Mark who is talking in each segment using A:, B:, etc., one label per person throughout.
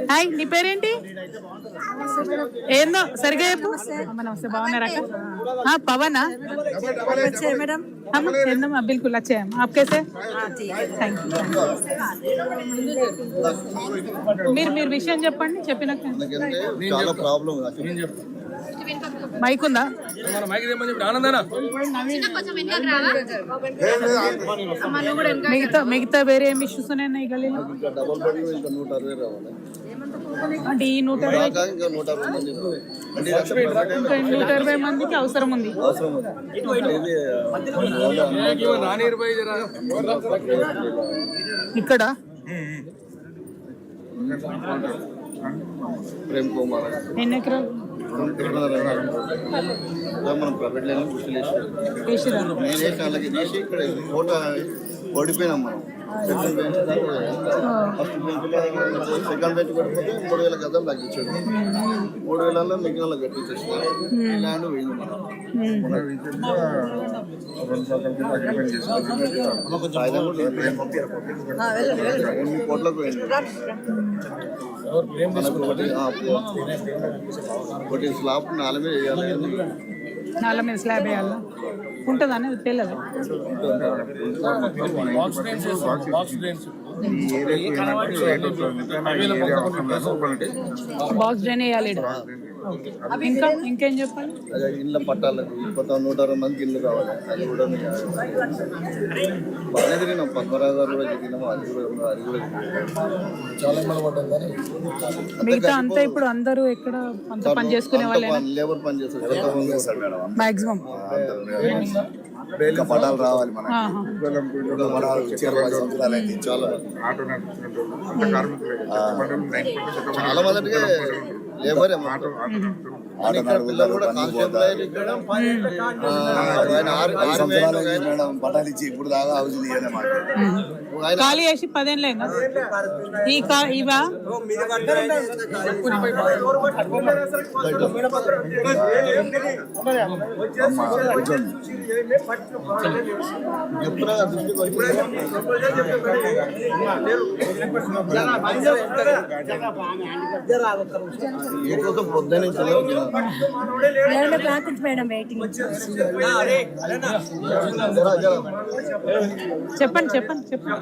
A: Hi, నీ పేరేంటి? ఏందో సరిగా చెప్పు. నమస్తే, బాగున్నారా? పవనా?
B: मैडम
A: एकदम बिल्कुल अच्छे हैं आप कैसे? Thank you. మీరు విషయం చెప్పండి. చెప్పినాక
C: చాలా ప్రాబ్లం
A: మైక్ ఉందా? మిగతా వేరే ఏం ఇష్యూస్ ఉన్నాయి గల్లీలో?
C: డబుల్ బెడ్ ఇంకా 160 రావాలి
A: అంటే ఈ 160
C: ఇంకా 160 మంది
A: ఇంకా 120 మందికి అవసరం ఉంది. ఇక్కడ
C: ప్రేమ్ కుమార్
A: ఎన్ని ఎకరాలు
C: మనం ప్రైవేట్ లైన్
A: వేసిరా?
C: నేను వేసిన వాళ్ళకి చేసి ఇక్కడ ఫోటో ఓడిపోయినాం మనం. సెకండ్ బెంచ్ ఫస్ట్ బెంచ్లో సెకండ్ బెంచ్ పడిపోతే 3000 గజాలు తగ్గించాడు. 3000 మిగిలిన వాళ్ళకి కట్టించేసినారు. ల్యాండ్ పోయింది మనం. ఎన్ని కోట్లకు పోయింది మనకు. ఒకటి స్లాబ్ 4 మీద వేయాలి.
A: 4 మీద స్లాబ్ వేయాలా? ఉంటుందా అనేది తెలియదు. బాక్స్ డ్రైన్ వేయాలి. ఇంకేం చెప్పాలి?
C: ఇళ్ళ పట్టాలకు కొత్త 160 మందికి ఇల్లు కావాలి. అది కూడా బాగానే తిరిగినాం. పద్మరాజు కూడా తిరిగినాము. అది కూడా చాలా పడ్డాం.
A: మిగతా అంతా ఇప్పుడు అందరూ ఎక్కడ పని చేసుకునే వాళ్ళే,
C: లేబర్ పని చేస్తారు
A: మాక్సిమం.
C: పటాలు రావాలి మనకి. చాలా మొదటిగా లేబరే పిల్లలు కూడా పటాలు ఇచ్చి ఇప్పుడు దాకా హౌస్
A: ఖాళీ చేసి 10 ఏళ్ళైందా? ఇవా చెప్పండి చెప్పండి చెప్పండి.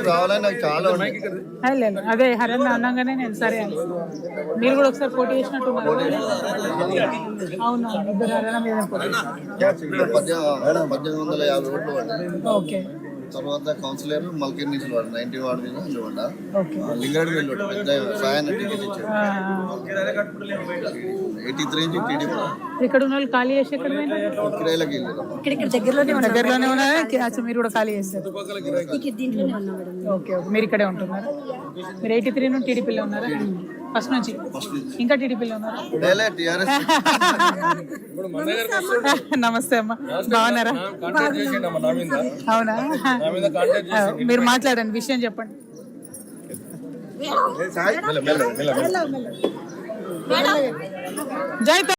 C: కావాలని నాకు చాలా
A: అదే హరన్న అన్నాగానే నేను సరే అని. మీరు కూడా ఒకసారి పోటీ చేసినట్టున్నారు. అవును,
C: 1850 ఓట్లు.
A: ఓకే.
C: తర్వాత కౌన్సిలర్ మల్కిర్ నుంచి 90 వార్డు మీద లింగారెడ్డి వెళ్ళి పెద్ద సాయాన్ని టికెట్ ఇచ్చాడు. 83 నుంచి టీడీపీ.
A: ఇక్కడ ఉన్న వాళ్ళు ఖాళీ చేసి ఎక్కడ
C: కిరాయిలకి
A: దగ్గరలోనే ఉన్నారా? మీరు కూడా ఖాళీ చేస్తారు? ఓకే, మీరు ఇక్కడే ఉంటున్నారా? మీరు 83 నుండి టీడీపీలో ఉన్నారా? ఫస్ట్ నుంచి ఇంకా టీడీపీలో ఉన్నారా? నమస్తే అమ్మా, బాగున్నారా? అవునా? మీరు మాట్లాడండి, విషయం చెప్పండి. జై